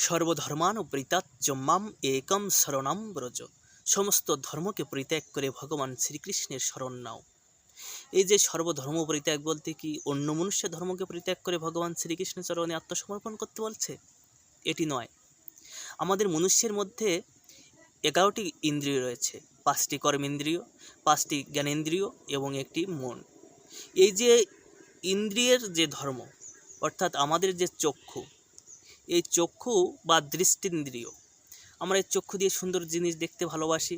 সর্বধর্মানুপরিত্যাজ্য মাম একম শরণম ব্রজ। সমস্ত ধর্মকে পরিত্যাগ করে ভগবান শ্রীকৃষ্ণের শরণ নাও। এই যে সর্বধর্ম পরিত্যাগ বলতে কি অন্য মনুষ্য ধর্মকে পরিত্যাগ করে ভগবান শ্রীকৃষ্ণের চরণে আত্মসমর্পণ করতে বলছে? এটি নয়। আমাদের মনুষ্যের মধ্যে 11টি ইন্দ্রিয় রয়েছে, 5টি কর্মেন্দ্রিয়, 5টি জ্ঞানেন্দ্রিয় এবং একটি মন। এই যে ইন্দ্রিয়ের যে ধর্ম, অর্থাৎ আমাদের যে চক্ষু, এই চক্ষু বা দৃষ্টিন্দ্রিয়, আমরা এই চক্ষু দিয়ে সুন্দর জিনিস দেখতে ভালোবাসি,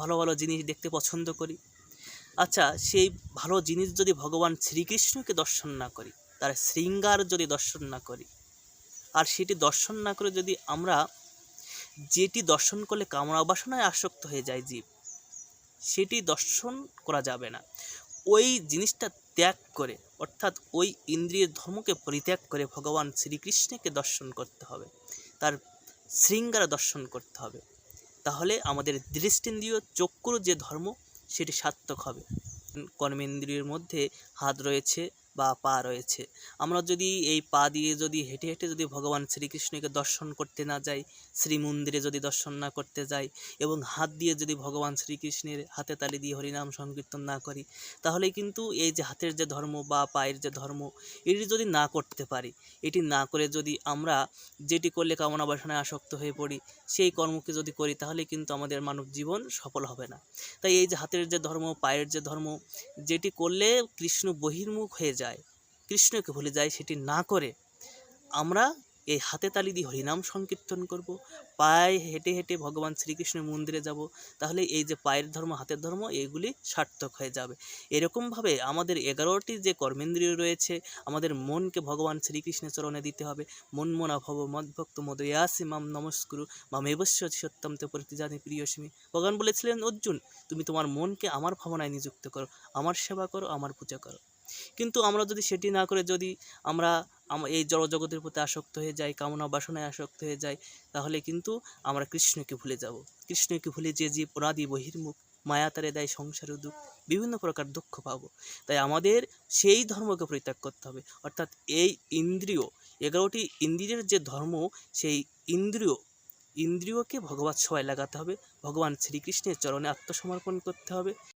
ভালো ভালো জিনিস দেখতে পছন্দ করি। আচ্ছা, সেই ভালো জিনিস যদি ভগবান শ্রীকৃষ্ণকে দর্শন না করি, তার শৃঙ্গার যদি দর্শন না করি, আর সেটি দর্শন না করে যদি আমরা যেটি দর্শন করলে কামনা বাসনায় আসক্ত হয়ে যায় জীব, সেটি দর্শন করা যাবে না। ওই জিনিসটা ত্যাগ করে, অর্থাৎ ওই ইন্দ্রিয়ের ধর্মকে পরিত্যাগ করে ভগবান শ্রীকৃষ্ণকে দর্শন করতে হবে, তার শৃঙ্গার দর্শন করতে হবে। তাহলে আমাদের দৃষ্টিন্দ্রিয় চক্ষুর যে ধর্ম সেটি সার্থক হবে। কর্মেন্দ্রিয়ের মধ্যে হাত রয়েছে বা পা রয়েছে। আমরা যদি এই পা দিয়ে যদি হেঁটে হেঁটে যদি ভগবান শ্রীকৃষ্ণকে দর্শন করতে না যাই, শ্রীমন্দিরে যদি দর্শন না করতে যাই, এবং হাত দিয়ে যদি ভগবান শ্রীকৃষ্ণের হাতে তালি দিয়ে হরিনাম সংকীর্তন না করি, তাহলে কিন্তু এই যে হাতের যে ধর্ম বা পায়ের যে ধর্ম, এটি যদি না করতে পারি, এটি না করে যদি আমরা যেটি করলে কামনা বাসনায় আসক্ত হয়ে পড়ি, সেই কর্মকে যদি করি, তাহলে কিন্তু আমাদের মানব জীবন সফল হবে না। তাই এই যে হাতের যে ধর্ম, পায়ের যে ধর্ম, যেটি করলে কৃষ্ণ বহির্মুখ হয়ে যায়, কৃষ্ণকে ভুলে যায়, সেটি না করে আমরা এই হাতে তালি দিয়ে হরিনাম সংকীর্তন করব, পায়ে হেঁটে হেঁটে ভগবান শ্রীকৃষ্ণের মন্দিরে যাব, তাহলে এই যে পায়ের ধর্ম, হাতের ধর্ম, এগুলি সার্থক হয়ে যাবে। এরকমভাবে আমাদের 11টি যে কর্মেন্দ্রিয় রয়েছে, আমাদের মনকে ভগবান শ্রীকৃষ্ণের চরণে দিতে হবে। মন্মনা ভব মদ্ভক্ত মদয়াসি মাম নমস্কুরু মামেবস্য সত্যম তে প্রতিজানি প্রিয়সীমি। ভগবান বলেছিলেন, অর্জুন, তুমি তোমার মনকে আমার ভাবনায় নিযুক্ত করো, আমার সেবা করো, আমার পূজা করো। কিন্তু আমরা যদি সেটি না করে যদি আমরা এই জড়জগতের প্রতি আসক্ত হয়ে যাই, কামনা বাসনায় আসক্ত হয়ে যাই, তাহলে কিন্তু আমরা কৃষ্ণকে ভুলে যাব। কৃষ্ণকে ভুলে যে জীব অনাদি বহির্মুখ, মায়া তারে দেয় সংসারের দুঃখ, বিভিন্ন প্রকার দুঃখ পাবো। তাই আমাদের সেই ধর্মকে পরিত্যাগ করতে হবে। অর্থাৎ এই ইন্দ্রিয়, 11টি ইন্দ্রিয়ের যে ধর্ম, সেই ইন্দ্রিয়কে ভগবৎ সেবায় লাগাতে হবে, ভগবান শ্রীকৃষ্ণের চরণে আত্মসমর্পণ করতে হবে।